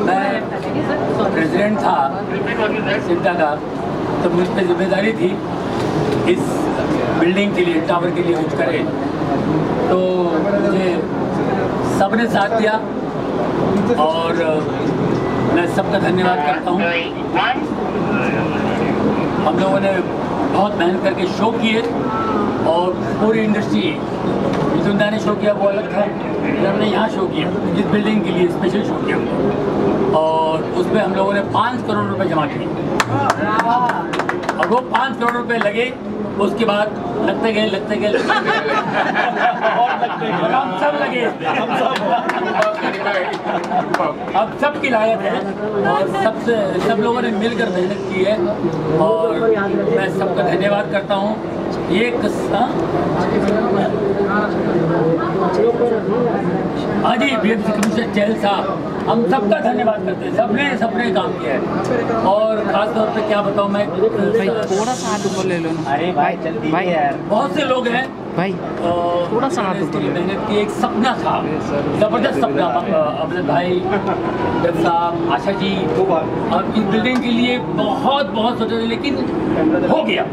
मैं प्रेसिडेंट था सिंटा का, तो मुझ पर जिम्मेदारी थी इस बिल्डिंग के लिए, टावर के लिए कुछ करें, तो मुझे सबने साथ दिया और मैं सबका धन्यवाद करता हूँ। हम लोगों ने बहुत मेहनत करके शो किए और पूरी इंडस्ट्री, मिथुन दा ने शो किया वो अलग था, हमने यहाँ शो किया इस बिल्डिंग के लिए स्पेशल शो किया और उसमें हम लोगों ने 5 करोड़ रुपए जमा किए और वो 5 करोड़ रुपए लगे। उसके बाद लगते गए और हम सब लगे, अब सबकी लागत है और सब लोगों ने मिलकर मेहनत की है और मैं सबका धन्यवाद करता हूँ। ये किस्सा हाँ जी, BMC कमिश्नर चहल साहब, हम सबका धन्यवाद करते हैं, सबने काम किया है और खास तौर पे क्या बताऊँ मैं, भाई थोड़ा सा हाथ ऊपर ले लो ना। अरे भाई जल्दी भाई, बहुत से लोग हैं भाई, थोड़ा सा हाथ ऊपर। मेहनत की एक सपना था, जबरदस्त सपना, अफजल भाई, देव साहब, आशा जी, और इस बिल्डिंग के लिए बहुत सोचा था, लेकिन हो गया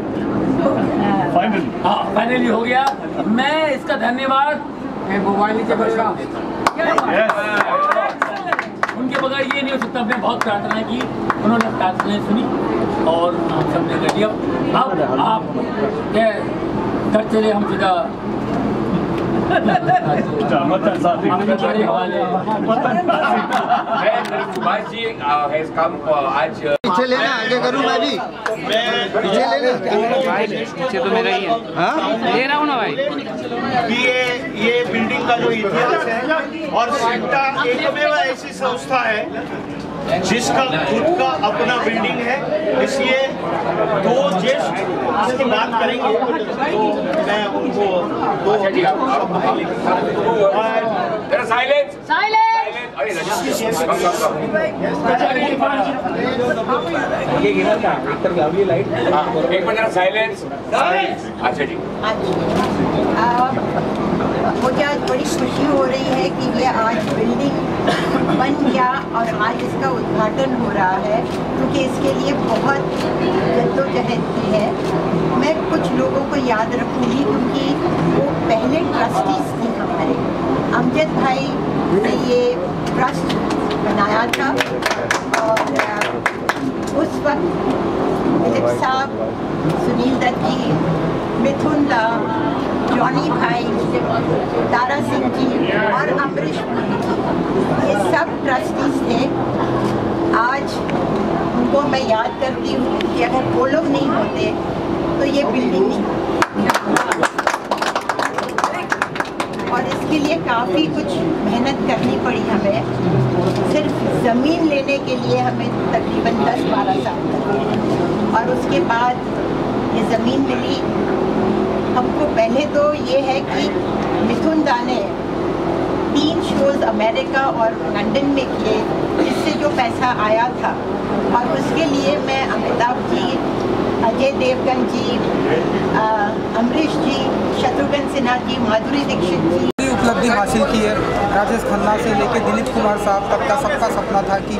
फाइनली हो गया। मैं इसका धन्यवाद उनके बगैर ये नहीं हो सकता। हमने बहुत प्रार्थनाएं की, उन्होंने प्रार्थनाएं सुनी और हम सबने कर दिया। अब आप क्या कर चले, हम सीधा सुभाष जी हैज कम आज पीछे लेना, आगे करूँ मैं भी, पीछे लेना भाई, पीछे तो मेरा ही है। हाँ ले रहा हूँ ना भाई। ये बिल्डिंग का जो इतिहास है और सिंटा एकमेव ऐसी संस्था है जिसका खुद का अपना बिल्डिंग है, इसलिए दो ज्येष्ठ इसकी बात करेंगे तो मैं उनको अच्छा जी, मुझे आज बड़ी खुशी हो रही है कि ये आज बिल्डिंग बन गया और आज इसका उद्घाटन हो रहा है, क्योंकि इसके लिए बहुत जद्दोजहद की है। मैं कुछ लोगों को याद रखूँगी क्योंकि वो पहले ट्रस्टीज थे हमारे। अमजद भाई ने ये ट्रस्ट बनाया था और उस वक्त दिलीप साहब, सुनील दत्त जी, मिथुन दा, जॉनी भाई, तारा सिंह जी और अमरीश पुरी जी, ये सब ट्रस्टीज थे। आज उनको मैं याद करती हूँ कि अगर वो लोग नहीं होते तो ये बिल्डिंग नहीं, और इसके लिए काफ़ी कुछ मेहनत करनी पड़ी हमें। सिर्फ ज़मीन लेने के लिए हमें तकरीबन 10-12 साल लगे और उसके बाद ये ज़मीन मिली हमको। पहले तो ये है कि मिथुन दा ने 3 शोज़ अमेरिका और लंदन में किए, जिससे जो पैसा आया था, और उसके लिए मैं अमिताभ जी, अजय देवगन जी, अमरीश जी, शत्रुघ्न सिन्हा जी, माधुरी दीक्षित जी उपलब्धि हासिल की है। राजेश खन्ना से लेकर दिलीप कुमार साहब तक का सबका सपना था कि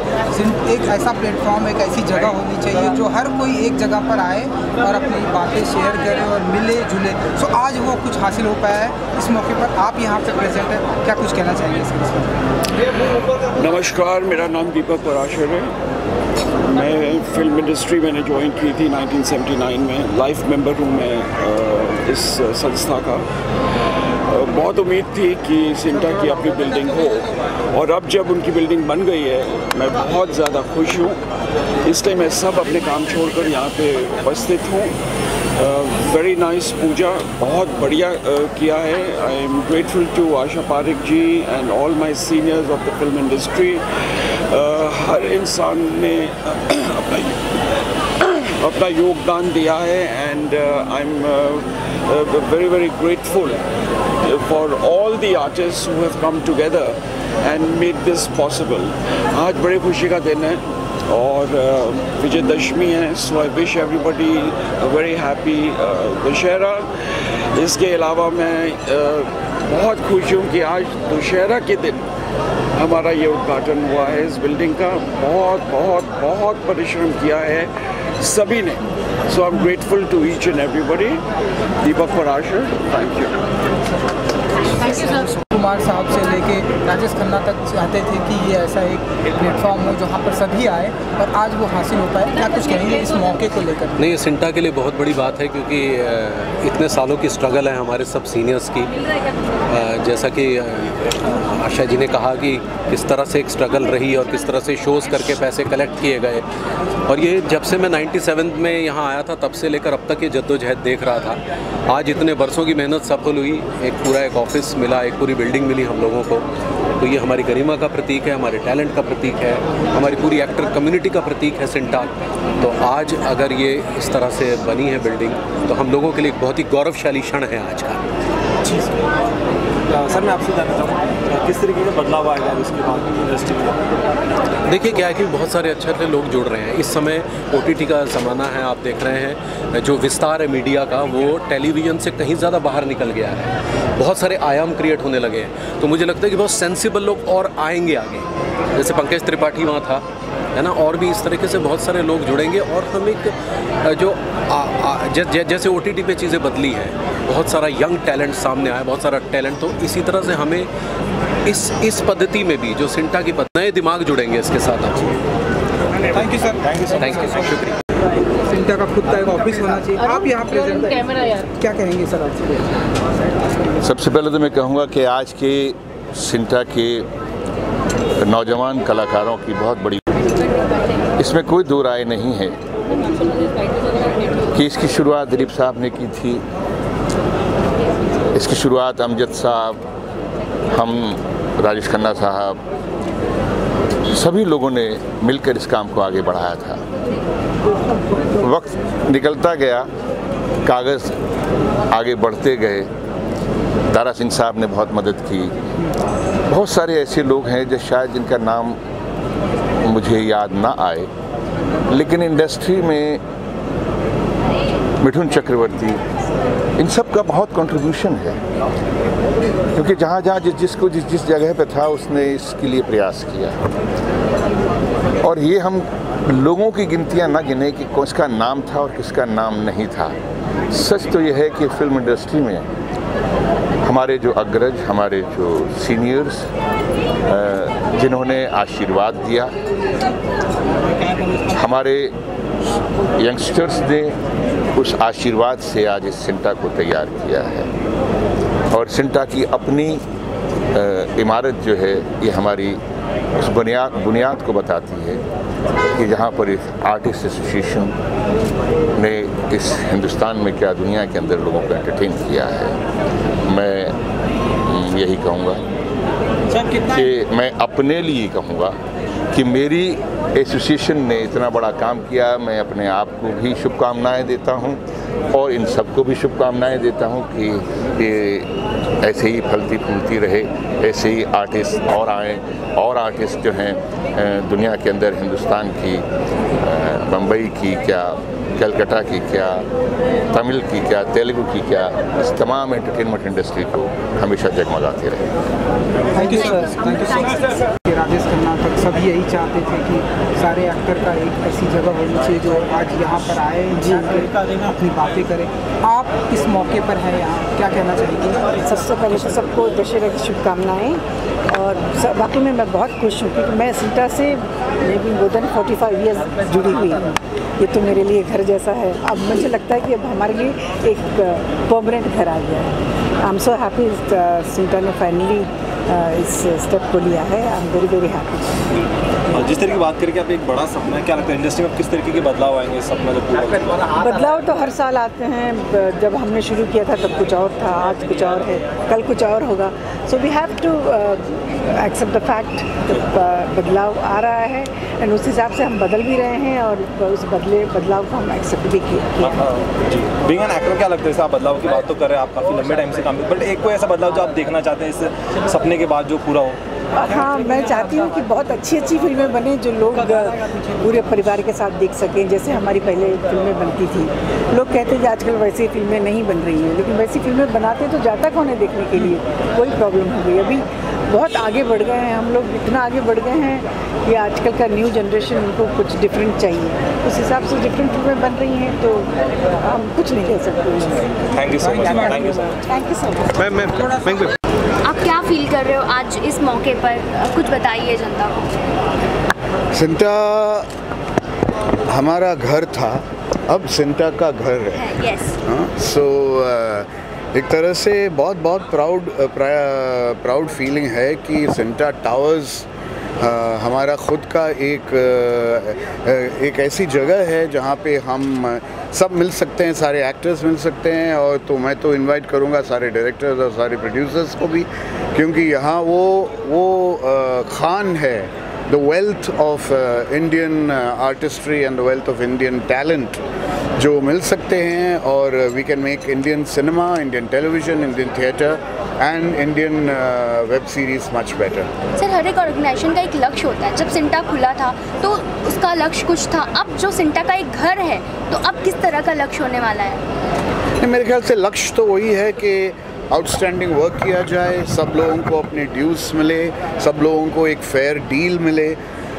एक ऐसा प्लेटफॉर्म, एक ऐसी जगह होनी चाहिए जो हर कोई एक जगह पर आए और अपनी बातें शेयर करे और मिले जुले। सो आज वो कुछ हासिल हो पाया है। इस मौके पर आप यहाँ पे प्रेजेंट हैं, क्या कुछ कहना चाहेंगे इसके? नमस्कार, मेरा नाम दीपक पराशर है। मैं फिल्म इंडस्ट्री मैंने ज्वाइन की थी 1979 में। लाइफ मेंबर हूँ मैं इस संस्था का। बहुत उम्मीद थी कि सिंटा की अपनी बिल्डिंग हो और अब जब उनकी बिल्डिंग बन गई है मैं बहुत ज़्यादा खुश हूँ। इसलिए मैं सब अपने काम छोड़कर यहाँ पे उपस्थित हूँ। वेरी नाइस पूजा, बहुत बढ़िया किया है। I am grateful to Asha Parikh ji and all my seniors of the film industry. हर इंसान ने अपना योगदान दिया है and I am very grateful for all the artists who have come together and made this possible. आज बड़े खुशी का दिन है और विजयदशमी है, so I wish everybody a very happy Dussehra. इसके अलावा मैं बहुत खुश हूँ कि आज दशहरा के दिन हमारा ये उद्घाटन हुआ है इस बिल्डिंग का। बहुत बहुत बहुत परिश्रम किया है सभी ने। So I am grateful to each and everybody. Deepak Parashar, thank you. Kumar साहब से लेके राजेश खन्ना तक चाहते थे कि ये ऐसा एक प्लेटफॉर्म हो जहाँ पर सभी आए और आज वो हासिल हो पाए। क्या कुछ कहेंगे इस मौके को लेकर? नहीं, ये सिंटा के लिए बहुत बड़ी बात है क्योंकि इतने सालों की स्ट्रगल है हमारे सब सीनियर्स की। जैसा कि आशा जी ने कहा कि किस तरह से एक स्ट्रगल रही और किस तरह से शोज़ करके पैसे कलेक्ट किए गए। और ये जब से मैं 97 में यहाँ आया था तब से लेकर अब तक ये जद्दोजहद देख रहा था। आज इतने बरसों की मेहनत सफल हुई, एक ऑफिस मिला, एक पूरी बिल्डिंग मिली हम लोगों को। तो ये हमारी गरिमा का प्रतीक है, हमारे टैलेंट का प्रतीक है, हमारी पूरी एक्टर कम्युनिटी का प्रतीक है सिंटा। तो आज अगर ये इस तरह से बनी है बिल्डिंग तो हम लोगों के लिए एक बहुत ही गौरवशाली क्षण है आज का। सर मैं आपसे जानना चाहूँगा किस तरीके का बदलाव आएगा उसके बाद इंडस्ट्री में? देखिए क्या है कि बहुत सारे अच्छे लोग जुड़ रहे हैं। इस समय OTT का ज़माना है, आप देख रहे हैं जो विस्तार है मीडिया का वो टेलीविज़न से कहीं ज़्यादा बाहर निकल गया है। बहुत सारे आयाम क्रिएट होने लगे हैं। तो मुझे लगता है कि बहुत सेंसिबल लोग और आएंगे आगे, जैसे पंकज त्रिपाठी वहाँ था, है ना, और भी इस तरीके से बहुत सारे लोग जुड़ेंगे। और हम एक जो जैसे OTT पे चीज़ें बदली हैं, बहुत सारा यंग टैलेंट सामने आया, बहुत सारा टैलेंट। तो इसी तरह से हमें इस पद्धति में भी जो सिंटा की नए दिमाग जुड़ेंगे इसके साथ। Thank you sir. Thank you, शुक्रिया। सिंटा का खुद का एक ऑफिस होना चाहिए। आप यहाँ प्रेजेंट क्या कहेंगे सर आपसे? सबसे पहले तो मैं कहूँगा कि आज के सिंटा के नौजवान कलाकारों की बहुत बड़ी, इसमें कोई दो राय नहीं है कि इसकी शुरुआत दिलीप साहब ने की थी। इसकी शुरुआत अमजद साहब, हम, राजेश खन्ना साहब, सभी लोगों ने मिलकर इस काम को आगे बढ़ाया था। वक्त निकलता गया, कागज़ आगे बढ़ते गए, तारा सिंह साहब ने बहुत मदद की। बहुत सारे ऐसे लोग हैं जो शायद जिनका नाम मुझे याद ना आए, लेकिन इंडस्ट्री में मिठुन चक्रवर्ती, इन सब का बहुत कंट्रीब्यूशन है, क्योंकि जहाँ जहाँ जिस जगह पे था उसने इसके लिए प्रयास किया। और ये हम लोगों की गिनतियाँ ना गिने कि किसका नाम था और किसका नाम नहीं था। सच तो यह है कि फिल्म इंडस्ट्री में हमारे जो अग्रज, हमारे जो सीनियर्स जिन्होंने आशीर्वाद दिया, हमारे यंगस्टर्स ने उस आशीर्वाद से आज इस सिंटा को तैयार किया है। और सिंटा की अपनी इमारत जो है ये हमारी उस बुनियाद को बताती है कि जहाँ पर इस आर्टिस्ट एसोसिएशन ने इस हिंदुस्तान में क्या दुनिया के अंदर लोगों को एंटरटेन किया है। मैं यही कहूँगा कि मैं अपने लिए कहूँगा कि मेरी एसोसिएशन ने इतना बड़ा काम किया। मैं अपने आप को भी शुभकामनाएं देता हूं और इन सबको भी शुभकामनाएं देता हूं कि ये ऐसे ही फलती फूलती रहे, ऐसे ही आर्टिस्ट और आएँ, और आर्टिस्ट जो हैं दुनिया के अंदर, हिंदुस्तान की, बम्बई की क्या, कलकत्ता की क्या, तमिल की क्या, तेलुगु की क्या, इस तमाम एंटरटेनमेंट इंडस्ट्री को हमेशा जगमगाते रहे। Thank you sir. Thank you sir. Rajesh Khanna तक सभी यही चाहते थे कि सारे एक्टर का एक ऐसी जगह होनी चाहिए जो आज यहाँ पर आए, अपनी बातें करें। आप इस मौके पर हैं यहाँ, क्या कहना चाहेंगे? सबसे पहले तो सबको दशहरा की शुभकामनाएँ। और वाकई में मैं बहुत खुश हूँ क्योंकि मैं सिंटा से मेबी मोर देन 45 ईयर्स जुड़ी हुई हूँ। ये तो मेरे लिए घर जैसा है। अब मुझे लगता है कि अब हमारे लिए एक परमानेंट घर आ गया है। I am so happy CINTAA ने फाइनली इस स्टेप को लिया है। I am very very happy. जिस तरह की बात करके आप एक बड़ा सपना है, क्या लगता है इंडस्ट्री में किस तरीके के बदलाव आएंगे? सपना जब पूरा, बदलाव तो हर साल आते हैं। जब हमने शुरू किया था तब कुछ और था, आज कुछ और है, कल कुछ और होगा। So we have to accept the fact बदलाव आ रहा है एंड उस हिसाब से हम बदल भी रहे हैं और उस बदलाव को हम एक्सेप्ट भी किया। बीइंग एन एक्टर क्या लगता है? आप बदलाव की बात तो कर रहे हैं, आप काफ़ी लंबे टाइम से काम, बट एक कोई ऐसा बदलाव जो आप देखना चाहते हैं इस सपने के बाद जो पूरा हो? हाँ, मैं चाहती हूँ कि बहुत अच्छी अच्छी फिल्में बने जो लोग पूरे परिवार के साथ देख सकें, जैसे हमारी पहले फिल्में बनती थी। लोग कहते हैं कि आजकल वैसी फिल्में नहीं बन रही हैं, लेकिन वैसी फिल्में बनाते तो जाता कौन है देखने के लिए? कोई प्रॉब्लम हो गई। अभी बहुत आगे बढ़ गए हैं हम लोग, इतना आगे बढ़ गए हैं कि आजकल का न्यू जनरेशन उनको कुछ डिफरेंट चाहिए, उस हिसाब से डिफरेंट फिल्में बन रही हैं, तो हम कुछ नहीं कह सकते। Thank you so much. Thank you so much. आप क्या फील कर रहे हो आज इस मौके पर, कुछ बताइए जनता को। सिंटा हमारा घर था, अब सिंटा का घर है। यस। सो एक तरह से बहुत प्राउड फीलिंग है कि सिंटा टावर्स हमारा ख़ुद का एक ऐसी जगह है जहाँ पे हम सब मिल सकते हैं, सारे एक्टर्स मिल सकते हैं। और तो मैं तो इनवाइट करूँगा सारे डायरेक्टर्स और सारे प्रोड्यूसर्स को भी, क्योंकि यहाँ वो खान है, the wealth of Indian artistry and the wealth of Indian talent जो मिल सकते हैं। और we can make Indian cinema, Indian television, Indian theatre and Indian web series much better. Sir, हर एक ऑर्गेनाइजेशन का एक लक्ष्य होता है। जब सिंटा खुला था तो उसका लक्ष्य कुछ था, अब जो सिंटा का एक घर है तो अब किस तरह का लक्ष्य होने वाला है? मेरे ख्याल से लक्ष्य तो वही है कि आउटस्टैंडिंग वर्क किया जाए, सब लोगों को अपने ड्यूज़ मिले, सब लोगों को एक फेयर डील मिले।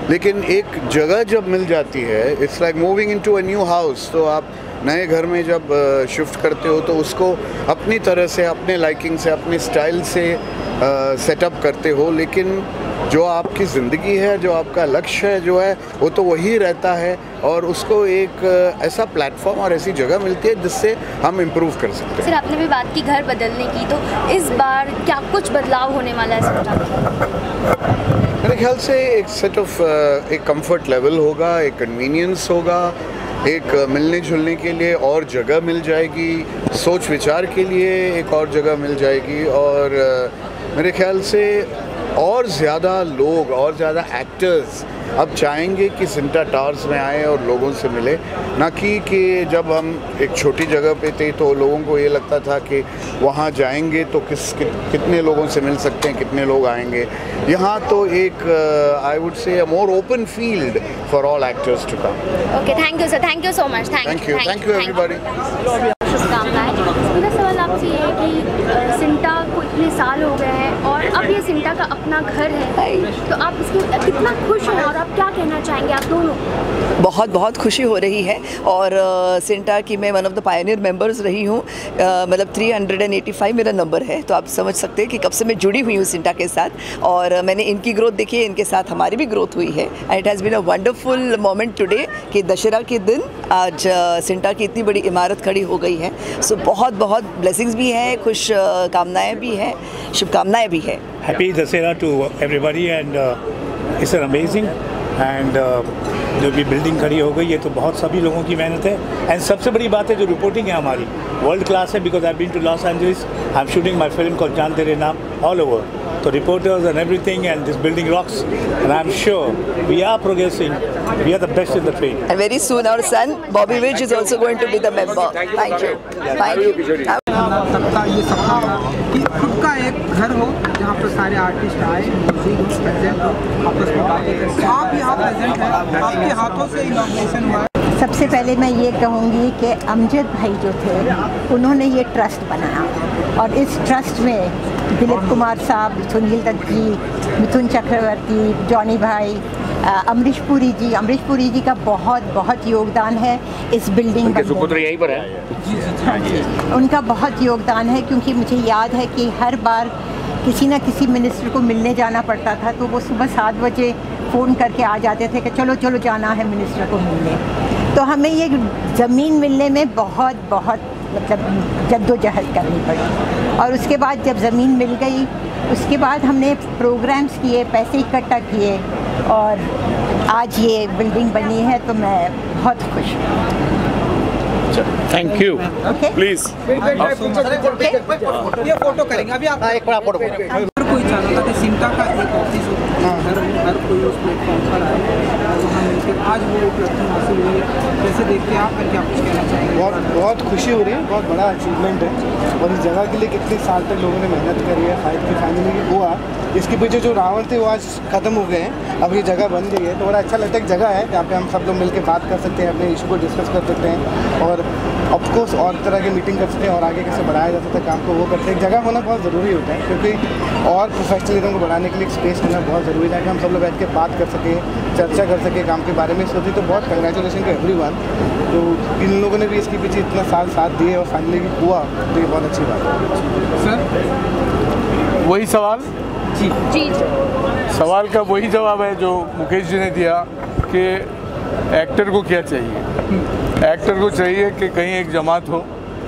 लेकिन एक जगह जब मिल जाती है, it's like moving into a new house. तो आप नए घर में जब शिफ्ट करते हो तो उसको अपनी तरह से, अपने लाइकिंग से, अपने स्टाइल से सेटअप करते हो, लेकिन जो आपकी ज़िंदगी है, जो आपका लक्ष्य है जो है, वो तो वही रहता है। और उसको एक ऐसा प्लेटफॉर्म और ऐसी जगह मिलती है जिससे हम इम्प्रूव कर सकते हैं। सर, आपने भी बात की घर बदलने की, तो इस बार क्या कुछ बदलाव होने वाला है? मेरे ख्याल से एक सेट ऑफ एक कंफर्ट लेवल होगा, एक कन्वीनियंस होगा, एक मिलने जुलने के लिए और जगह मिल जाएगी, सोच विचार के लिए एक और जगह मिल जाएगी। और मेरे ख्याल से और ज़्यादा लोग और ज़्यादा एक्टर्स अब चाहेंगे कि सिंटा टावर्स में आए और लोगों से मिले, ना कि जब हम एक छोटी जगह पे थे तो लोगों को ये लगता था कि वहाँ जाएंगे तो कितने लोगों से मिल सकते हैं, कितने लोग आएंगे। यहाँ तो एक I would say a more open field for all actors to come. Okay, thank you sir, thank you so much. Thank you everybody. शुभकामनाएं। मेरा सवाल आपसे ये है कि सिंटा को इतने साल हो गए हैं और अब ये सिंटा का अपना घर है, तो आप इसके कितना खुश हैं और आप क्या कहना चाहेंगे आप दोनों? बहुत खुशी हो रही है। और सिंटा की मैं one of the Pioneer members रही हूँ, मतलब 385 मेरा नंबर है, तो आप समझ सकते हैं कि कब से मैं जुड़ी हुई हूँ सिंटा के साथ। और मैंने इनकी ग्रोथ देखी है, इनके साथ हमारी भी ग्रोथ हुई है। And it has been a wonderful moment today कि दशहरा के दिन आज सिंटा की इतनी बड़ी इमारत खड़ी हो गई है। सो बहुत ब्लेसिंग्स भी हैं, खुश कामनाएँ भी हैं, शुभकामनाएँ भी हैं। Happy Dussehra to everybody and it's an amazing and जो भी बिल्डिंग खड़ी हो गई है तो बहुत सभी लोगों की मेहनत है। एंड सबसे बड़ी बात है जो रिपोर्टिंग है हमारी वर्ल्ड क्लास है, because I been to Los Angeles, I am shooting my film called Jaan Tere Naam all over. So reporters and everything, and this building rocks, and I'm sure we are progressing. We are the best in the trade. And very soon our son Bobby Widge is also going to be the member. Thank you. Thank you. सबका ये सपना कि खुद का एक घर हो जहाँ पर सारे आर्टिस्ट आए, म्यूजिक हो, प्रेजेंट हो, आपस में बातें करें। आप यहाँ प्रेजेंट हैं, आपके हाथों से इनॉग्रेशन हुआ है। सबसे पहले मैं ये कहूँगी कि अमजद भाई जो थे उन्होंने ये ट्रस्ट बनाया, और इस ट्रस्ट में दिलीप कुमार साहब, सुनील दत्त जी, मिथुन चक्रवर्ती, जॉनी भाई, अमरीश पुरी जी का बहुत योगदान है इस बिल्डिंग में। सुपुत्र यहीं पर है। हाँ जी, उनका बहुत योगदान है, क्योंकि मुझे याद है कि हर बार किसी न किसी मिनिस्टर को मिलने जाना पड़ता था तो वो सुबह 7 बजे फ़ोन करके आ जाते थे कि चलो जाना है मिनिस्टर को मिलने। तो हमें ये ज़मीन मिलने में बहुत मतलब जद्दोजहद करनी पड़ी, और उसके बाद जब ज़मीन मिल गई उसके बाद हमने प्रोग्राम्स किए, पैसे इकट्ठा किए, और आज ये बिल्डिंग बनी है, तो मैं बहुत खुश हूँ। Thank you. प्लीज ये फोटो करेंगे अभी आप। एक बड़ा फोटो कोई चाहता था सिंटा का एक ऑफिस हर कोई उस प्लेटफॉर्म पर आए और वहाँ मिलकर आज वो उपलब्धि हासिल हुई है, कैसे देखते हैं आप, और क्या कुछ कहना चाहेंगे? बहुत खुशी हो रही है, बहुत बड़ा अचीवमेंट है और इस जगह के लिए कितने साल तक लोगों ने मेहनत करी है, फाइनली हुआ। इसके पीछे जो रावण थे वो आज ख़त्म हो गए हैं, अब ये जगह बन गई है तो बड़ा अच्छा लगता है। एक जगह है जहाँ पे हम सब लोग मिलकर बात कर सकते हैं, अपने इशू को डिस्कस कर सकते हैं और ऑफकोर्स और तरह की मीटिंग कर सकते हैं और आगे कैसे बढ़ाया जा सकता है काम को, वो करते हैं। एक जगह होना बहुत ज़रूरी होता है क्योंकि और प्रोफेशनलिज्म को बढ़ाने के लिए एक स्पेस होना बहुत ज़रूरी है कि हम सब लोग बैठ के बात कर सकें, चर्चा कर सकें काम के बारे में। सोची तो बहुत कंग्रेचुलेशन टू एवरीवन, तो इन लोगों ने भी इसके पीछे इतना साथ दिए और फाइनली हुआ, तो ये बहुत अच्छी बात है। सर वही सवाल जी सवाल का वही जवाब है जो मुकेश जी ने दिया कि एक्टर को क्या चाहिए। एक्टर को चाहिए कि कहीं एक जमात हो,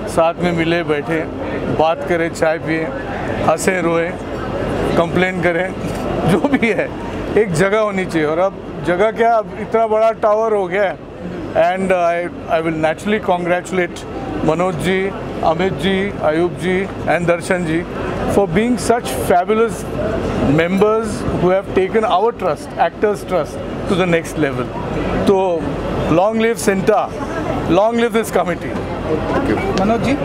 साथ में मिले बैठे, बात करें, चाय पिए, हंसे रोए, कंप्लेन करें, जो भी है एक जगह होनी चाहिए। और अब जगह क्या, अब इतना बड़ा टावर हो गया है। And I will naturally congratulate Manoj ji, Amit ji, Ayub ji and Darshan ji for being such fabulous members who have taken our trust, actors' trust, to the next level. So, long live Sinta, long live this committee. Manoj ji.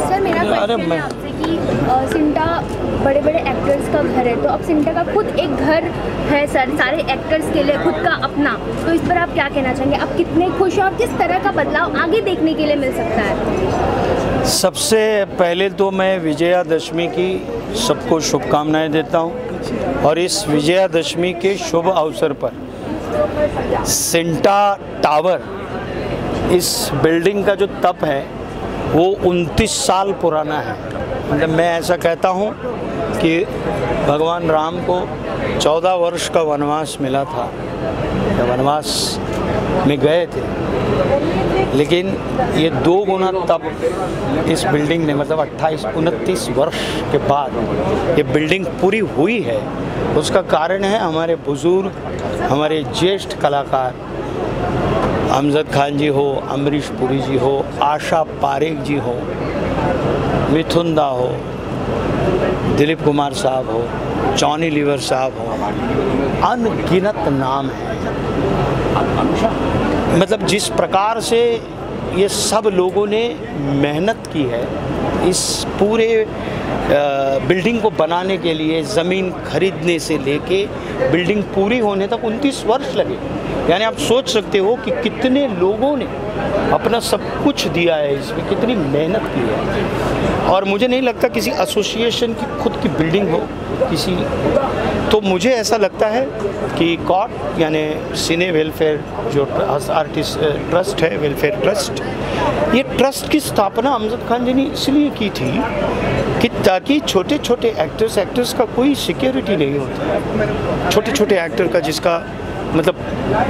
Sir मेरा question है आपसे कि सिंटा बड़े बड़े actors का घर है, तो अब सिंटा का खुद एक घर है सर, सारे एक्टर्स के लिए खुद का अपना, तो इस पर आप क्या कहना चाहेंगे? आप कितने खुश हैं और किस तरह का बदलाव आगे देखने के लिए मिल सकता है? सबसे पहले तो मैं विजयादशमी की सबको शुभकामनाएं देता हूं और इस विजयादशमी के शुभ अवसर पर सिंटा टावर, इस बिल्डिंग का जो तप है वो 29 साल पुराना है। मतलब मैं ऐसा कहता हूँ कि भगवान राम को 14 वर्ष का वनवास मिला था, वनवास में गए थे, लेकिन ये 2 गुना तप इस बिल्डिंग ने, मतलब 29 वर्ष के बाद ये बिल्डिंग पूरी हुई है। उसका कारण है हमारे बुज़ुर्ग, हमारे ज्येष्ठ कलाकार अमजद खान जी हो, अमरीश पुरी जी हो, आशा पारेख जी हो, मिथुन दा हो, दिलीप कुमार साहब हो, जॉनी लीवर साहब हो, अनगिनत नाम है। मतलब जिस प्रकार से ये सब लोगों ने मेहनत की है इस पूरे बिल्डिंग को बनाने के लिए, ज़मीन खरीदने से लेके बिल्डिंग पूरी होने तक 29 वर्ष लगे। यानी आप सोच सकते हो कि कितने लोगों ने अपना सब कुछ दिया है, इसमें कितनी मेहनत की है। और मुझे नहीं लगता किसी एसोसिएशन की खुद की बिल्डिंग हो किसी, तो मुझे ऐसा लगता है कि कॉट यानी सिने वेलफेयर जो आर्टिस्ट ट्रस्ट है, वेलफेयर ट्रस्ट, ये ट्रस्ट की स्थापना अमजद खान जी ने इसलिए की थी कि ताकि छोटे छोटे एक्टर्स का कोई सिक्योरिटी नहीं होता। छोटे छोटे एक्टर का जिसका मतलब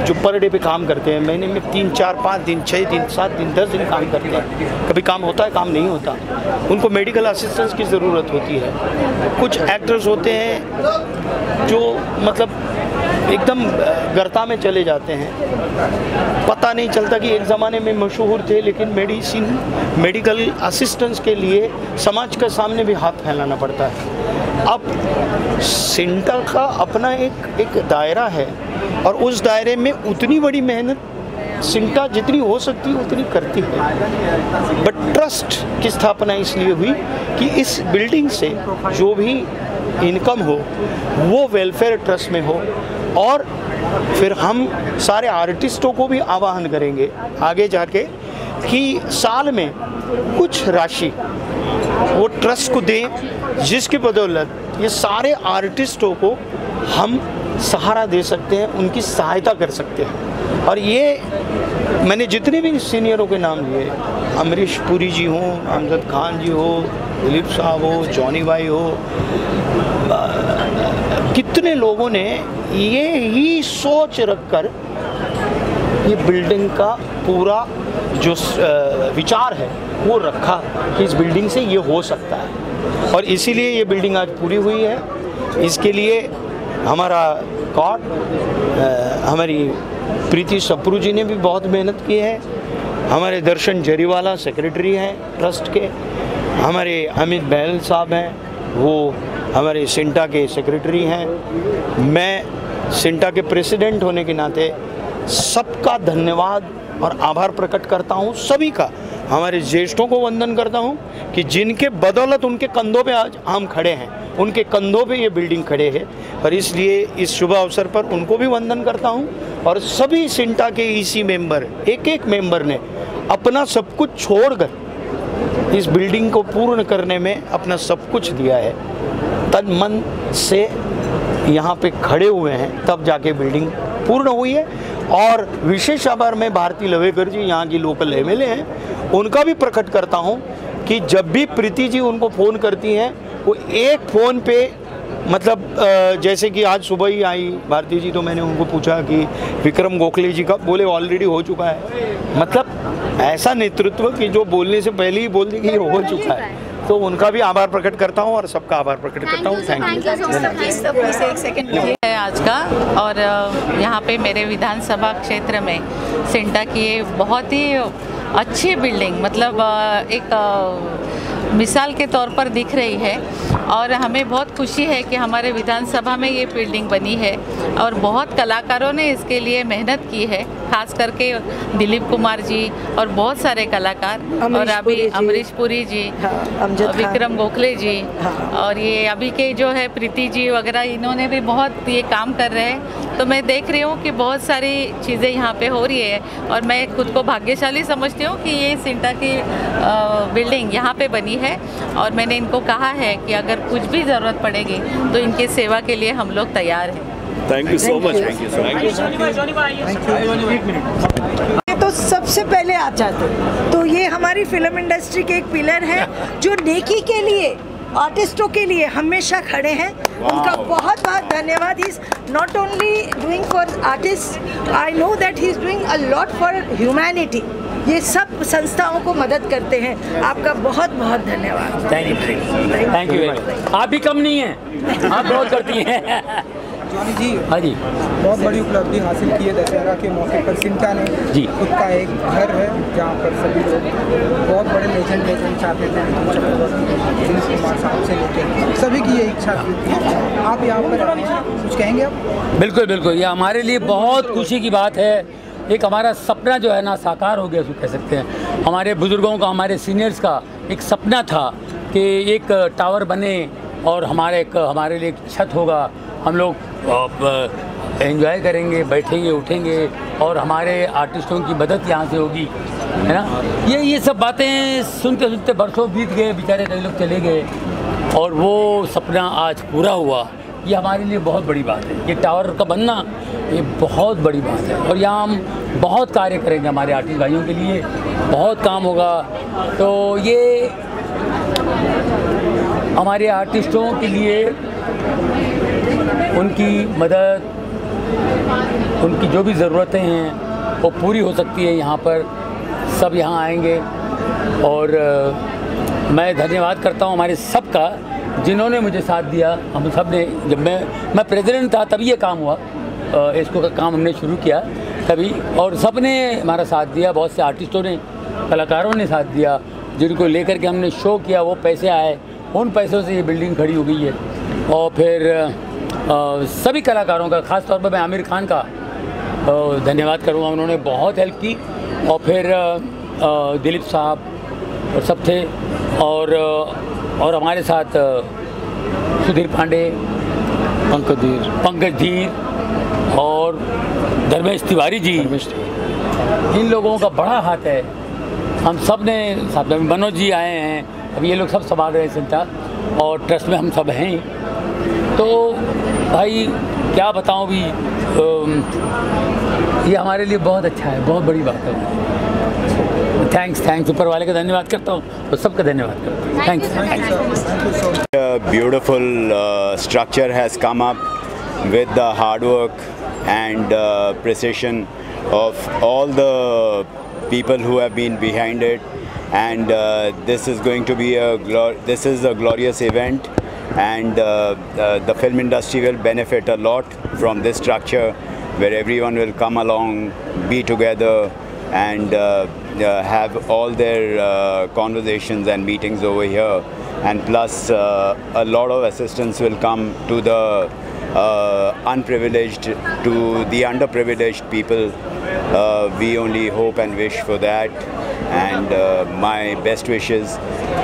जो पर डे पे काम करते हैं, महीने में 3, 4, 5 दिन, 6 दिन, 7 दिन, 10 दिन काम करते हैं, कभी काम होता है, काम नहीं होता, उनको मेडिकल असिस्टेंस की ज़रूरत होती है। कुछ एक्टर्स होते हैं जो मतलब एकदम गर्ता में चले जाते हैं, पता नहीं चलता कि एक ज़माने में मशहूर थे, लेकिन मेडिकल असिस्टेंस के लिए समाज के सामने भी हाथ फैलाना पड़ता है। अब सिंटा का अपना एक दायरा है और उस दायरे में उतनी बड़ी मेहनत सिंटा जितनी हो सकती है उतनी करती है। बट ट्रस्ट की स्थापना इसलिए हुई कि इस बिल्डिंग से जो भी इनकम हो वो वेलफेयर ट्रस्ट में हो, और फिर हम सारे आर्टिस्टों को भी आह्वान करेंगे आगे जाके कि साल में कुछ राशि वो ट्रस्ट को दें, जिसकी बदौलत ये सारे आर्टिस्टों को हम सहारा दे सकते हैं, उनकी सहायता कर सकते हैं। और ये मैंने जितने भी सीनियरों के नाम लिए, अमरीश पुरी जी हों, अमजद खान जी हो, दिलीप साहब हो, जॉनी भाई हो, कितने लोगों ने ये ही सोच रखकर ये बिल्डिंग का पूरा जो विचार है वो रखा कि इस बिल्डिंग से ये हो सकता है, और इसीलिए ये बिल्डिंग आज पूरी हुई है। इसके लिए हमारा कॉट, हमारी प्रीति सप्रू जी ने भी बहुत मेहनत की है, हमारे दर्शन जरीवाला सेक्रेटरी हैं ट्रस्ट के, हमारे अमित बहल साहब हैं, वो हमारे सिंटा के सेक्रेटरी हैं। मैं सिंटा के प्रेसिडेंट होने के नाते सबका धन्यवाद और आभार प्रकट करता हूँ, सभी का। हमारे ज्येष्ठों को वंदन करता हूँ कि जिनके बदौलत उनके कंधों पे आज हम खड़े हैं, उनके कंधों पे ये बिल्डिंग खड़े है, और इसलिए इस शुभ अवसर पर उनको भी वंदन करता हूँ। और सभी सिंटा के ईसी मेंबर, एक एक मेंबर ने अपना सब कुछ छोड़कर इस बिल्डिंग को पूर्ण करने में अपना सब कुछ दिया है, तन मन से यहाँ पे खड़े हुए हैं, तब जाके बिल्डिंग पूर्ण हुई है। और विशेष आभार मैं भारती लवेकर जी, यहाँ की लोकल एमएलए हैं, उनका भी प्रकट करता हूँ कि जब भी प्रीति जी उनको फ़ोन करती हैं, वो एक फ़ोन पे मतलब जैसे कि आज सुबह ही आई भारती जी, तो मैंने उनको पूछा कि विक्रम गोखले जी का, बोले ऑलरेडी हो चुका है। मतलब ऐसा नेतृत्व कि जो बोलने से पहले ही बोल दी कि ये हो चुका है। तो उनका भी आभार प्रकट करता हूँ और सबका आभार प्रकट करता हूँ। Thank you. एक सेकंड है आज का, और यहाँ पे मेरे विधानसभा क्षेत्र में सिंटा की ये बहुत ही अच्छी बिल्डिंग, मतलब एक मिसाल के तौर पर दिख रही है। और हमें बहुत खुशी है कि हमारे विधानसभा में ये बिल्डिंग बनी है, और बहुत कलाकारों ने इसके लिए मेहनत की है, खास करके दिलीप कुमार जी और बहुत सारे कलाकार, और अभी अमरीश पुरी जी, विक्रम गोखले जी, और ये अभी के जो है प्रीति जी वगैरह, इन्होंने भी बहुत ये काम कर रहे हैं। तो मैं देख रही हूँ कि बहुत सारी चीज़ें यहाँ पे हो रही है, और मैं खुद को भाग्यशाली समझती हूँ कि ये सिंटा की बिल्डिंग यहाँ पे बनी है। और मैंने इनको कहा है कि अगर कुछ भी ज़रूरत पड़ेगी तो इनकी सेवा के लिए हम लोग तैयार हैं। Thank you so much. तो सबसे पहले आ जाते, तो ये हमारी फिल्म इंडस्ट्री के एक पिलर है जो नेकी के लिए, आर्टिस्टों के लिए हमेशा खड़े हैं। उनका बहुत बहुत धन्यवाद। He is not only doing for artist, I know that he is doing a lot for humanity. ये सब संस्थाओं को मदद करते हैं। आपका बहुत बहुत धन्यवाद। Thank you. आप भी कम नहीं हैं, आप बहुत करती हैं। जॉनी जी, हाँ जी, बहुत बड़ी उपलब्धि हासिल की है दशहरा के मौके पर। सिंटा ने जी खुद का एक घर है जहाँ पर सभी लोग बहुत बड़े लेजेंड चाहते थे, दिलीप कुमार साहब से लेकर सभी की ये इच्छा थी। आप यहाँ पर कुछ कहेंगे आप? बिल्कुल बिल्कुल, ये हमारे लिए बहुत खुशी की बात है। एक हमारा सपना जो है ना साकार हो गया, उसको कह सकते हैं। हमारे बुज़ुर्गों का, हमारे सीनियर्स का एक सपना था कि एक टावर बने और हमारे लिए एक छत होगा, हम लोग एंजॉय करेंगे, बैठेंगे उठेंगे, और हमारे आर्टिस्टों की मदद यहाँ से होगी, है ना। ये सब बातें सुनते सुनते बरसों बीत गए, बेचारे कई लोग चले गए, और वो सपना आज पूरा हुआ। ये हमारे लिए बहुत बड़ी बात है। ये टावर का बनना ये बहुत बड़ी बात है, और यहाँ हम बहुत कार्य करेंगे हमारे आर्टिस्ट भाइयों के लिए, बहुत काम होगा। तो ये हमारे आर्टिस्टों के लिए उनकी मदद, उनकी जो भी ज़रूरतें हैं वो पूरी हो सकती है। यहाँ पर सब यहाँ आएंगे, और मैं धन्यवाद करता हूँ हमारे सब का, जिन्होंने मुझे साथ दिया। हम सब ने, जब मैं प्रेसिडेंट था तभी ये काम हुआ, इसको का काम हमने शुरू किया तभी, और सब ने हमारा साथ दिया। बहुत से आर्टिस्टों ने, कलाकारों ने साथ दिया, जिनको लेकर के हमने शो किया, वो पैसे आए, उन पैसों से ये बिल्डिंग खड़ी हो गई है। और फिर सभी कलाकारों का, ख़ास तौर पर मैं आमिर खान का धन्यवाद करूँगा, उन्होंने बहुत हेल्प की। और फिर दिलीप साहब और सब थे, और हमारे साथ सुधीर पांडे, पंकज धीर और धर्मेश तिवारी जी, इन लोगों का बड़ा हाथ है। हम सब ने साथ में, मनोज जी आए हैं, अब ये लोग सब संभाल रहे हैं सिंटा, और ट्रस्ट में हम सब हैं। तो भाई क्या बताऊं भी, ये हमारे लिए बहुत अच्छा है, बहुत बड़ी बात है। थैंक्स ऊपर वाले का धन्यवाद करता हूँ, तो सबका धन्यवाद करता हूँ। Thanks. Beautiful structure has come up with the hard work and precision of all the people who have been behind it, and this is going to be this is a glorious event, and the film industry will benefit a lot from this structure, where everyone will come along, be together, and have all their conversations and meetings over here, and plus a lot of assistance will come to the unprivileged, to the underprivileged people. We only hope and wish for that, and my best wishes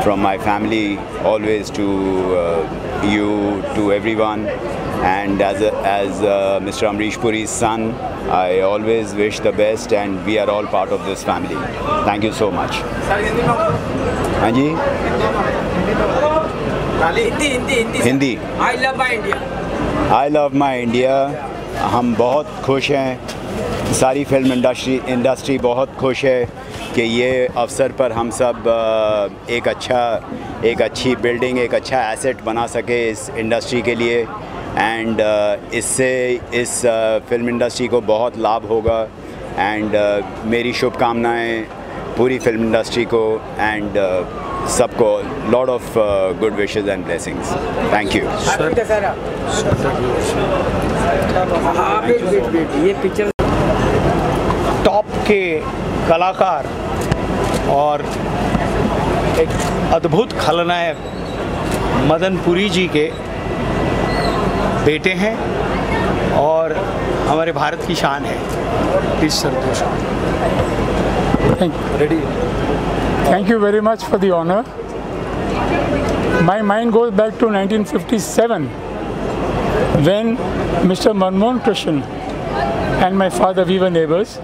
from my family always to you, to everyone. And as Mr. Amrish Puri's son, I always wish the best, and we are all part of this family. Thank you so much. हाँ जी, Hindi. I love my India. I love my India. हम बहुत खुश हैं, सारी film industry बहुत खुश है कि ये अवसर पर हम सब एक अच्छी बिल्डिंग, एक अच्छा एसेट बना सके इस इंडस्ट्री के लिए। एंड इससे इस फिल्म इंडस्ट्री को बहुत लाभ होगा। एंड मेरी शुभकामनाएं पूरी फिल्म इंडस्ट्री को एंड सबको lot of good wishes and blessings. Thank you. ये पिक्चर टॉप के कलाकार और एक अद्भुत खलनायक मदन पुरी जी के बेटे हैं और हमारे भारत की शान है। Please sir. Thank you very much for the honor. My mind goes back to 1957 when Mr. Manmohan Krishnan and my father, we were neighbors.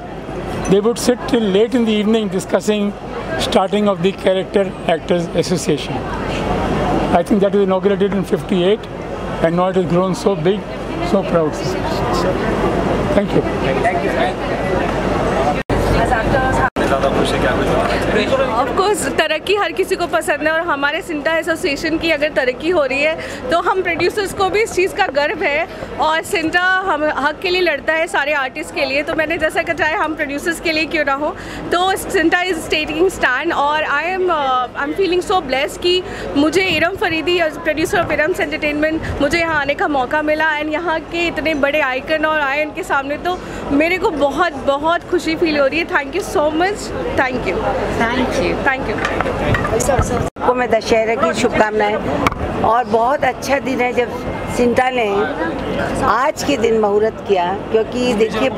They would sit till late in the evening discussing starting of the Character Actors Association. I think that was inaugurated in 58, and now it has grown so big, so proud. Thank you. Of course तरक्की हर किसी को पसंद है, और हमारे CINTAA association की अगर तरक्की हो रही है तो हम प्रोड्यूसर्स को भी इस चीज़ का गर्व है, और सिंटा हम हक के लिए लड़ता है सारे आर्टिस्ट के लिए। तो मैंने जैसा कि चाहे हम प्रोड्यूसर्स के लिए क्यों ना हो, तो सिंटा इज़ टेकिंग स्टैंड। और I am feeling so blessed कि मुझे Iram Faridi, producer of Iram's Entertainment, मुझे यहाँ आने का मौका मिला। एंड यहाँ के इतने बड़े आइकन और आए उनके सामने, तो मेरे को बहुत बहुत खुशी फील हो रही है। Thank you so much. Thank you. Thank you. आपको मैं दशहरा की शुभकामनाएं, और बहुत अच्छा दिन है जब सिंटा ने आज के दिन मुहूर्त किया, क्योंकि देखिए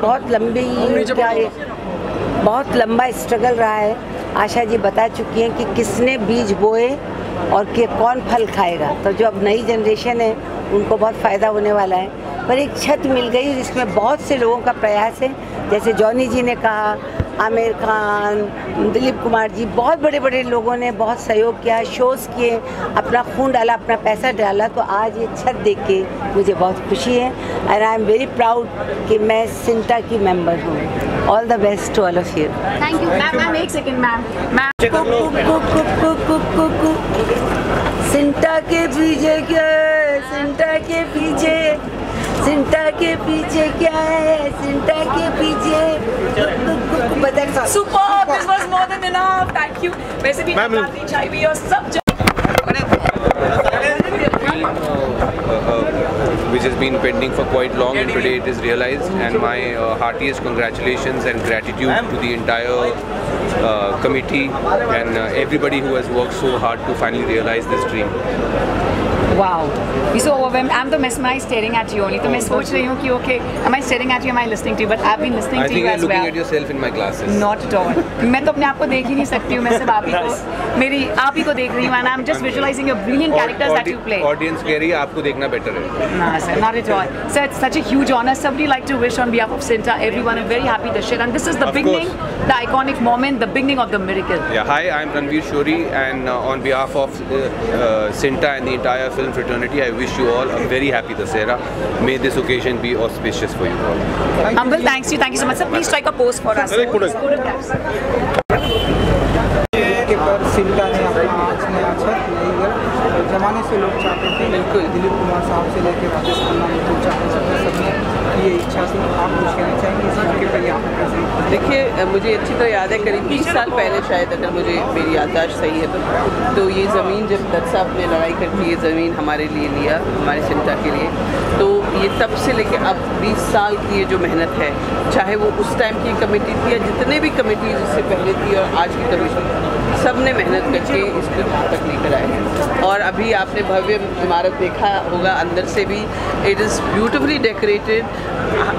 बहुत लंबा स्ट्रगल रहा है। आशा जी बता चुकी हैं कि किसने बीज बोए और कि कौन फल खाएगा। तो जो अब नई जनरेशन है उनको बहुत फ़ायदा होने वाला है। पर एक छत मिल गई जिसमें बहुत से लोगों का प्रयास है, जैसे जॉनी जी ने कहा, आमिर खान, दिलीप कुमार जी, बहुत बड़े बड़े लोगों ने बहुत सहयोग किया, शोज़ किए, अपना खून डाला, अपना पैसा डाला। तो आज ये छत देख के मुझे बहुत खुशी है, and I am very proud कि मैं सिंटा की मेंबर हूँ। All the best to all of you. Thank you ma'am. एक सेकंड मैम। सिंटा के पीछे क्या है? सिंटा के पीछे, सिंटा के पीछे क्या है? सिंटा के पीछे Superb! This was more than enough. Thank you. वैसे भी नवरात्रि चाय भी और सब which has been pending for quite long, and today it is realized, and my heartiest congratulations and gratitude to the entire committee and everybody who has worked so hard to finally realize this dream. Wow, you're so overwhelmed. I'm the mesmerized staring at you only. तो मैं सोच रही हूँ कि okay, am I staring at you? Am I listening to you? But I've been listening to you as well. I think you're looking at yourself in my glasses. Not at all. मैं तो अपने आप को देख ही नहीं सकती हूँ। मैं सिर्फ आप ही को देख रही हूँ, and I'm just visualizing your brilliant characters that you play. Audience कह रही है आपको देखना better है। Nah, sir, not at all. Sir, it's such a huge honor. Somebody like to wish on behalf of Sinta, everyone, I'm very happy to share. And this is the beginning, the iconic moment, the beginning of the miracle. Yeah, hi, I'm Ranveer Shori, and on behalf of Sinta and the entire film fraternity, I wish you all a very happy Dussehra. May this occasion be auspicious for you all. Humble thanks to you. Thank you so much, sir. Please strike a pose for us. के पर सिंटा ने अपना आज नया छत नई घर जमाने से लोग चाहते थे। बिल्कुल, दिलीप कुमार साहब से लेकर राजेश खन्ना को चाहते सबने ये इच्छा थी। आप कुछ कहना चाहेंगे इस मौके पर यहाँ पर? देखिए, मुझे अच्छी तरह याद है, करीब 20 साल पहले शायद, अगर मुझे मेरी याददाश्त सही है तो ये ज़मीन जब दत्त साहब ने लड़ाई करके ये ज़मीन हमारे लिए लिया, हमारे सिंटा के लिए, तो ये तब से लेकर अब 20 साल की ये जो मेहनत है, चाहे वो उस टाइम की कमेटी थी या जितने भी कमेटी इससे पहले थी और आज की कमेटी, सब ने मेहनत करके इसको यहाँ तक लेकर आए हैं। और अभी आपने भव्य इमारत देखा होगा, अंदर से भी इट इज़ ब्यूटिफुली डेकोरेटेड।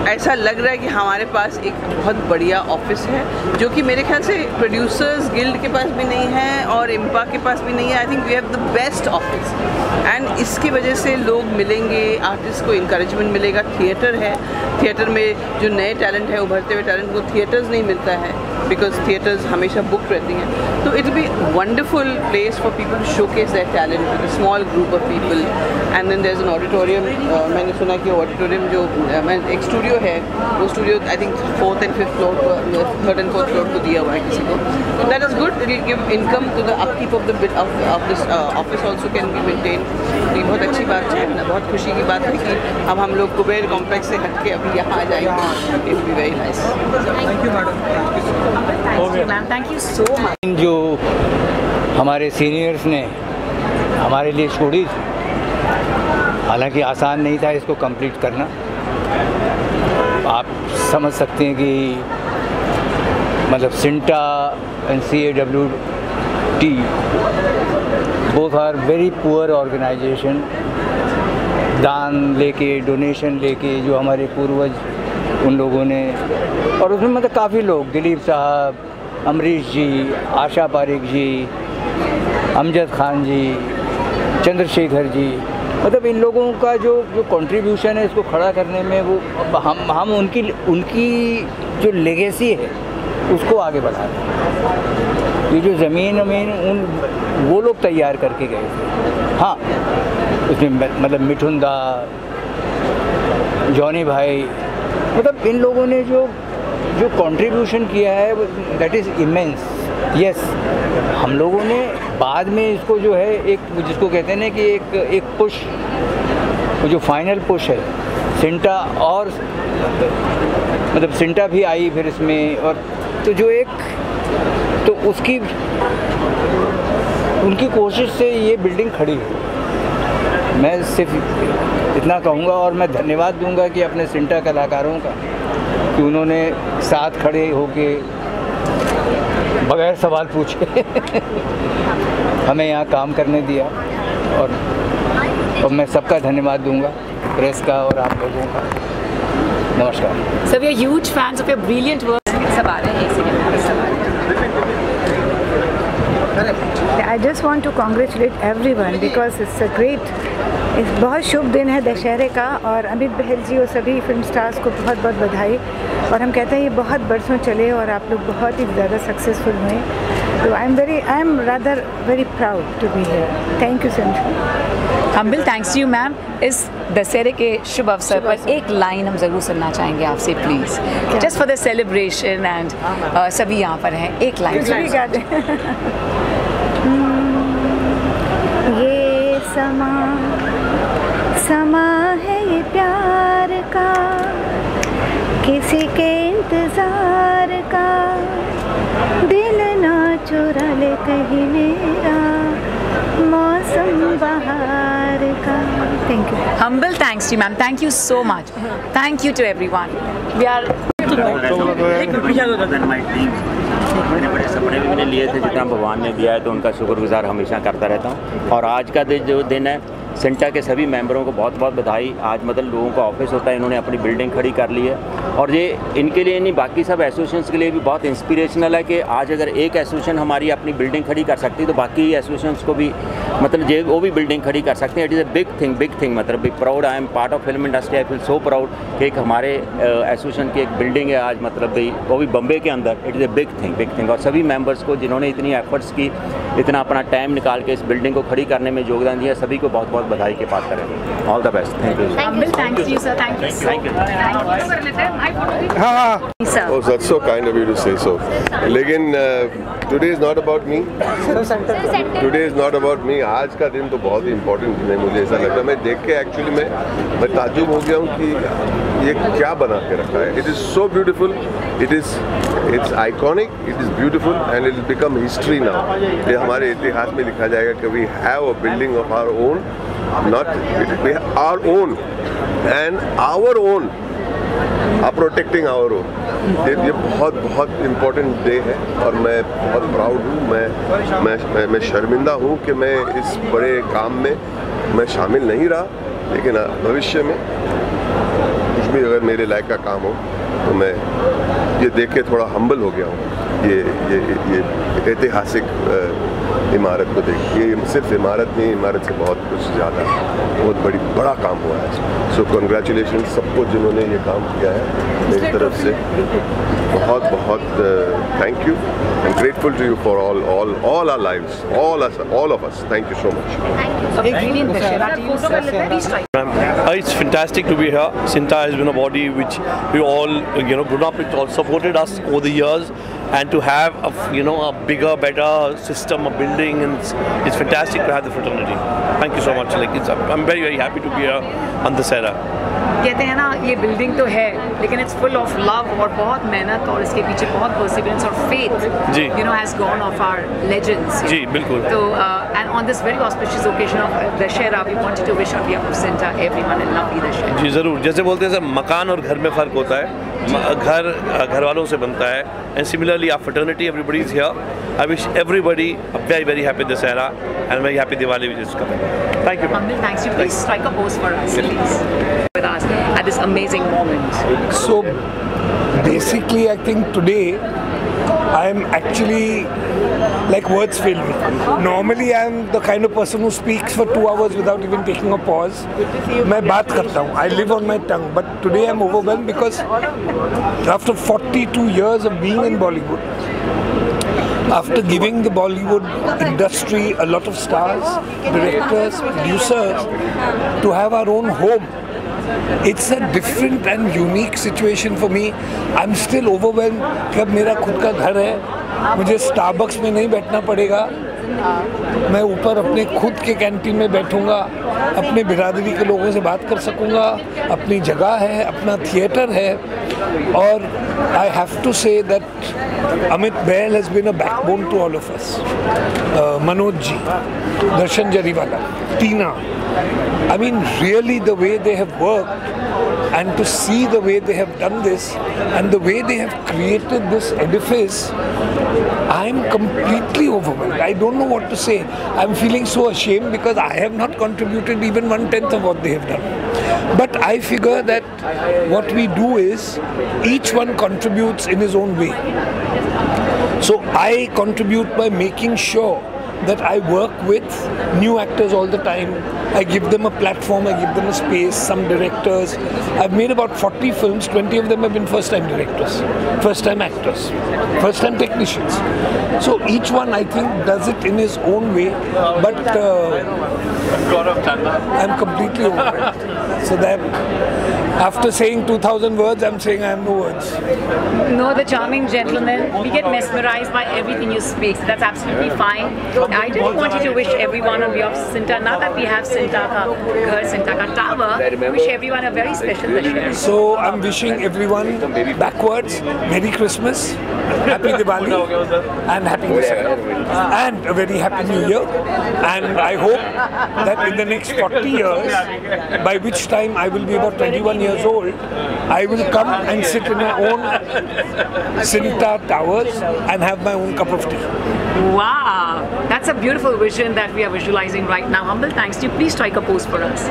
ऐसा लग रहा है कि हमारे पास एक बहुत बढ़िया ऑफिस है, जो कि मेरे ख्याल से प्रोड्यूसर्स गिल्ड के पास भी नहीं है और इम्पा के पास भी नहीं है। I think we have the best office, and इसकी वजह से लोग मिलेंगे, आर्टिस्ट को इंकरेजमेंट मिलेगा। थिएटर है, थिएटर में जो नए टैलेंट है, उभरते हुए टैलेंट को थिएटर्स नहीं मिलता है, बिकॉज थिएटर्स हमेशा बुक रहती हैं। तो it will be wonderful place for people to showcase their talent with a small group of people. And then there is an auditorium. मैंने सुना कि ऑडिटोरियम जो एक स्टूडियो है, वो studio I think 4th and 5th floor पर, 3rd and 4th floor को दिया हुआ है किसी को। तो that is good, it will give income to the upkeep of this office also can be maintain. ये बहुत अच्छी बात है, बहुत खुशी की बात है कि अब हम लोग कुबेर कॉम्प्लेक्स से हट के अभी यहाँ आ जाएंगे। It will be very nice. Thank you madam, thank you so much. जो हमारे सीनियर्स ने हमारे लिए छोड़ी, हालांकि आसान नहीं था इसको कंप्लीट करना। आप समझ सकते हैं कि मतलब CINTAA and CAWT both are very poor organisation. दान लेके, डोनेशन लेके जो हमारे पूर्वज उन लोगों ने, और उसमें मतलब काफ़ी लोग, दिलीप साहब, अमरीश जी, आशा पारिक जी, अमजद खान जी, चंद्रशेखर जी, मतलब इन लोगों का जो कंट्रीब्यूशन है इसको खड़ा करने में, वो हम उनकी जो लेगेसी है उसको आगे बढ़ा रहे हैं। ये जो ज़मीन वो लोग तैयार करके गए थे। हाँ, उसमें मतलब मिठुन दा, जॉनी भाई, मतलब इन लोगों ने जो कंट्रीब्यूशन किया है दैट इज़ इमेंस। यस, हम लोगों ने बाद में इसको जो है एक, जिसको कहते हैं ना कि एक पुश, जो फाइनल पुश है सिंटा, और मतलब सिंटा भी आई फिर इसमें, और तो जो एक तो उनकी कोशिश से ये बिल्डिंग खड़ी है। मैं सिर्फ इतना कहूँगा, और मैं धन्यवाद दूंगा कि अपने सिंटा कलाकारों का, कि उन्होंने साथ खड़े होके बगैर सवाल पूछे हमें यहाँ काम करने दिया। और मैं सबका धन्यवाद दूंगा, प्रेस का और आप लोगों का। नमस्कार। So we are huge fans of your brilliant work. सब आ रहे हैं, I just want to congratulate everyone because it's a great, बहुत शुभ दिन है दशहरे का, और अमित बहल जी और सभी फिल्म स्टार्स को बहुत बहुत बधाई। और हम कहते हैं ये बहुत बरसों चले और आप लोग बहुत ही ज़्यादा सक्सेसफुल हुए, तो I am rather very proud to be here. Thank you so much. Humble thanks to you ma'am. इस दशहरे के शुभ अवसर पर एक लाइन हम ज़रूर सुनना चाहेंगे आपसे, please, just for the celebration and सभी यहाँ पर हैं, एक लाइन। ये समा है ये प्यार का, किसी के इंतज़ार का, दिल ना चुरा ले कहीं मेरा, मौसम बहार का। Thank you. Humble thanks to ma'am, thank you so much, thank you to everyone. We are मैंने बड़े सपने भी मैंने लिए थे, जितना भगवान ने दिया है तो उनका शुक्रगुजार हमेशा करता रहता हूँ। और आज का जो दिन है, सिंटा के सभी मेंबरों को बहुत बहुत बधाई। आज मतलब लोगों का ऑफिस होता है, इन्होंने अपनी बिल्डिंग खड़ी कर ली है, और ये इनके लिए नहीं, बाकी सब एसोसिएशंस के लिए भी बहुत इंस्पिरेशनल है कि आज अगर एक एसोसिएशन हमारी अपनी बिल्डिंग खड़ी कर सकती है तो बाकी एसोसिएशंस को भी मतलब वो भी बिल्डिंग खड़ी कर सकते हैं। It is a big thing, मतलब big proud. I am part of film industry, I feel so proud कि एक हमारे एसोसिएशन की एक बिल्डिंग है आज, मतलब वो भी बम्बे के अंदर। It is a big thing. और सभी मेम्बर्स को जिन्होंने इतनी एफर्ट्स की, इतना अपना टाइम निकाल के इस बिल्डिंग को खड़ी करने में योगदान दिया, सभी को बहुत बहुत बधाई के पास करें। All the best. Thank you. Thank you sir, thank you. Oh, that's so kind of you to say so. लेकिन today is not about me. Today is not about me. आज का दिन तो बहुत ही इम्पोर्टेंट दिन है, मुझे ऐसा लग रहा है। मैं देख के एक्चुअली मैं ताज्जुब हो गया हूँ कि ये क्या बना के रखा है। It is so beautiful. It's iconic. It is beautiful and it will become history now. ये हमारे इतिहास में लिखा जाएगा कि we have a building of our own, not our own, and our own are protecting our own. ये बहुत बहुत इम्पोर्टेंट डे है और मैं बहुत प्राउड हूँ, मैं शर्मिंदा हूँ कि मैं इस बड़े काम में मैं शामिल नहीं रहा, लेकिन भविष्य में कुछ भी अगर मेरे लायक का काम हो तो मैं ये देख के थोड़ा हम्बल हो गया हूँ। ये ऐतिहासिक इमारत को देख, ये सिर्फ इमारत नहीं, इमारत से बहुत कुछ ज़्यादा बहुत बड़ा काम हुआ है। सो कंग्रेचुलेशन सबको जिन्होंने ये काम किया है, मेरी तरफ से बहुत बहुत thank you. I am grateful to you for all our lives, all of us. Thank you so much. It's fantastic to be here. Sinta has been a body which we all grown up with, all supported us over the years, and to have a bigger, better system, a building, and it's fantastic to have the fraternity. Thank you so much. I'm very very happy to be here on this era. कहते हैं ना, ये building तो है लेकिन it's full of love और बहुत मेहनत और इसके पीछे बहुत परसिवरेंस और फेथ जी has gone of our legends जी बिल्कुल। तो and on this very auspicious occasion of Dussehra we wanted to wish on behalf of CINTAA everyone in lovely Dussehra. जी ज़रूर, जैसे बोलते हैं मकान और घर में फ़र्क होता है, घर वालों से बनता है, and similarly our fraternity everybody is here. I wish everybody a very very happy Dussehra and very happy Diwali which is coming. Thank you. Thanks. You please strike a pose for us, please, with us at this amazing moment. So basically, I think today I am actually like words fail me. Normally I am the kind of person who speaks for 2 hours without even taking a pause. मैं बात करता हूँ. I live on my tongue. But today I am overwhelmed because after 42 years of being in Bollywood, after giving the Bollywood industry a lot of stars, directors, producers, to have our own home, it's a different and unique situation for me. I'm still overwhelmed कि अब मेरा खुद का घर है, मुझे Starbucks में नहीं बैठना पड़ेगा, मैं ऊपर अपने खुद के कैंटीन में बैठूंगा, अपने बिरादरी के लोगों से बात कर सकूंगा, अपनी जगह है, अपना थिएटर है। और I have to say that Amit Bahl has been a backbone to all of us. Manoj ji, Darshan Jariwala, Tina, I mean really the way they have worked, and to see the way they have done this and the way they have created this edifice, I'm completely overwhelmed. I don't know what to say. I'm feeling so ashamed because I have not contributed even 1/10 of what they have done. But I figure that what we do is each one contributes in his own way. So I contribute by making sure that I work with new actors all the time. I give them a platform, I give them a space, some directors. I've made about 40 films, 20 of them have been first-time directors, first-time actors, first-time technicians. So each one, I think, does it in his own way, but I'm completely overwhelmed. So that after saying 2,000 words, I'm saying I have no words. No, the charming gentleman. We get mesmerized by everything you speak. So that's absolutely fine. I didn't want you to wish everyone on behalf of Sinta. Now that we have Sinta ka ghar, Sinta ka tower, wish everyone a very special Dashera. So I'm wishing everyone backwards Merry Christmas, Happy Diwali, and Happy Dashera, and a very Happy New Year. And I hope that in the next 40 years, by which time I will be about 21 years old, I will come and sit in my own Sinta Towers and have my own cup of tea. Wow, that's a beautiful vision that we are visualizing right now. Humble thanks to you. Please strike a pose for us.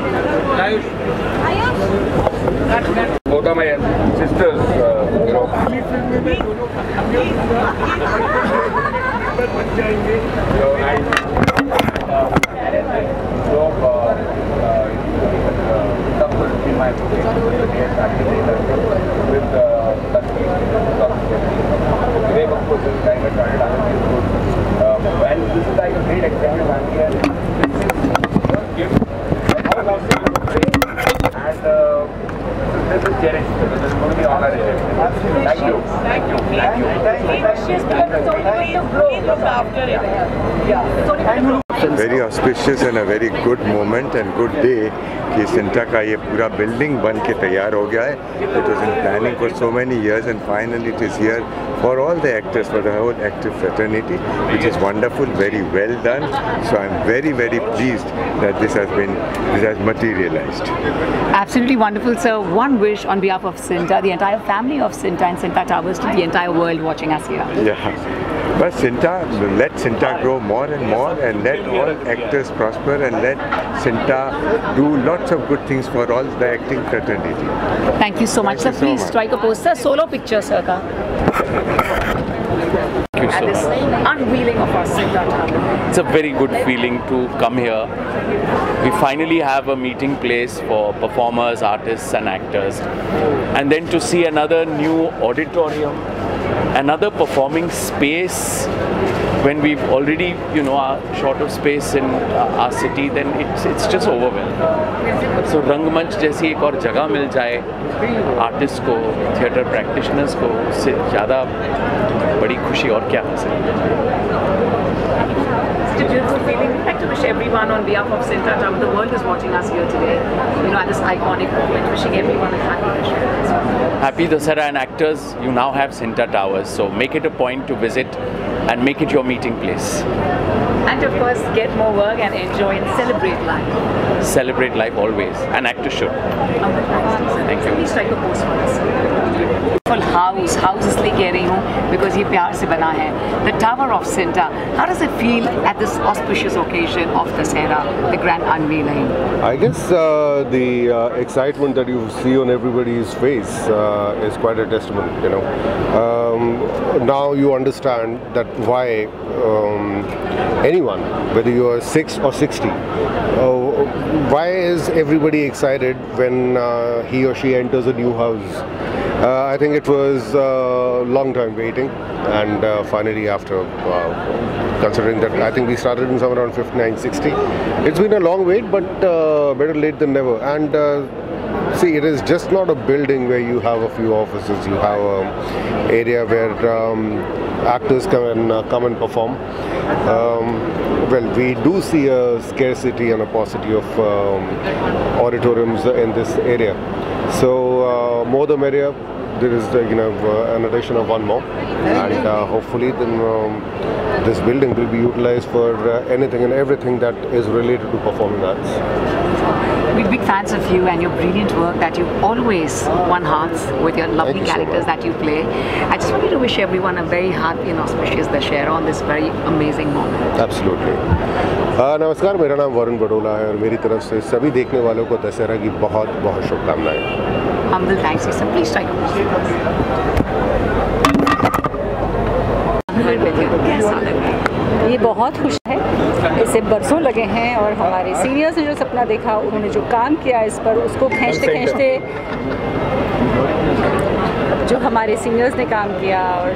Both of my sisters, and this is like a great example of India. This is cherished. This is going to be honored. Thank you. Thank you. Thank you. Thank you. Look after it. Yeah. very auspicious and a very good moment and good day कि सिंटा का ये पूरा building बन के तैयार हो गया है. It was in planning for so many years and finally it is here for all the actors, for the whole active fraternity, which is wonderful, very well done. So I'm very, very pleased that this has materialized. Absolutely wonderful, sir. One wish on behalf of Sinta, the entire family of Sinta and Sinta Towers, to the entire world watching us here. Yeah. But let Sinta grow more and more, and let all actors prosper, and let Sinta do lots of good things for all the acting fraternity. Thank you so much, sir. Please strike a pose, sir. Solo picture, sir. At this unveiling of our Sinta Tower. It's a very good feeling to come here. We finally have a meeting place for performers, artists and actors. And then to see another new auditorium, another performing space, when we've already, are short of space in our city, then it's just overwhelming. So रंगमंच जैसी एक और जगह मिल जाए artist को, theatre practitioners को, उससे ज़्यादा बड़ी खुशी और क्या हो सकती है. It's a beautiful feeling. I'd like to wish everyone on behalf of Sinta Tower, the world is watching us here today, at this iconic moment, wishing everyone a happy Dussehra. Happy Dussehra, and actors, you now have Sinta Towers, so make it a point to visit and make it your meeting place. And of course, get more work and enjoy and celebrate life. Celebrate life always, and actors should. Thank you. Please strike a pose for us. Full house इसलिए कह रही हूँ because ये प्यार से बना है. The Tower of Sinta. How does it feel at this auspicious occasion of Dussehra, the grand unveiling? I guess the excitement that you see on everybody's face is quite a testament. Now you understand that why anyone, whether you are 6 or 60, why is everybody excited when he or she enters a new house? I think it was a long time waiting, and finally after considering that I think we started in somewhere around 59, 60. It's been a long wait, but better late than never. And see, it is just not a building where you have a few offices. You have an area where actors come and perform. Well, we do see a scarcity and a paucity of auditoriums in this area. So more the merrier. There is an addition of one more, and hopefully then this building will be utilized for anything and everything that is related to performing arts. We're big fans of you and your brilliant work that you always won hearts with your lovely characters that you play. I just wanted to wish everyone a very happy and auspicious Dussehra on this very amazing moment. Absolutely. नमस्कार, मेरा नाम वरुण बडोला है और मेरी तरफ से सभी देखने वालों को दशहरा की बहुत बहुत शुभकामनाएं. Humble thanks, sir. Please try to. ये बहुत खुश है. इसे बरसों लगे हैं और हमारे सीनियर्स ने जो सपना देखा, उन्होंने जो काम किया इस पर, उसको खींचते जो हमारे सीनियर्स ने काम किया और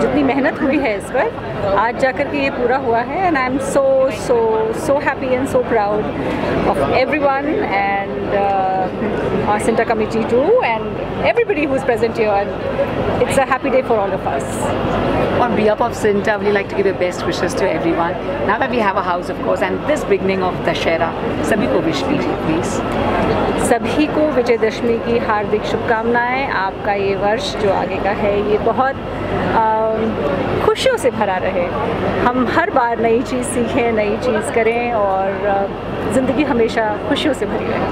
जितनी मेहनत हुई है इस पर, आज जाकर के ये पूरा हुआ है. And I M so happy and so proud of everyone and our Sinta committee too, and everybody who's present here, and it's a happy day for all of us. On behalf of Sinta, we like to give your best wishes to everyone. Now that we have a house, of course, and this beginning of Dussehra, सभी को wish कीजिए please. सभी को विजयदशमी की हार्दिक शुभकामनाएं. आपका ये वर्ष जो आगे का है, ये बहुत खुशियों से भरा रहे. हम हर बार नई चीज़ सीखें, नई चीज़ करें और ज़िंदगी हमेशा खुशियों से भरी रहे.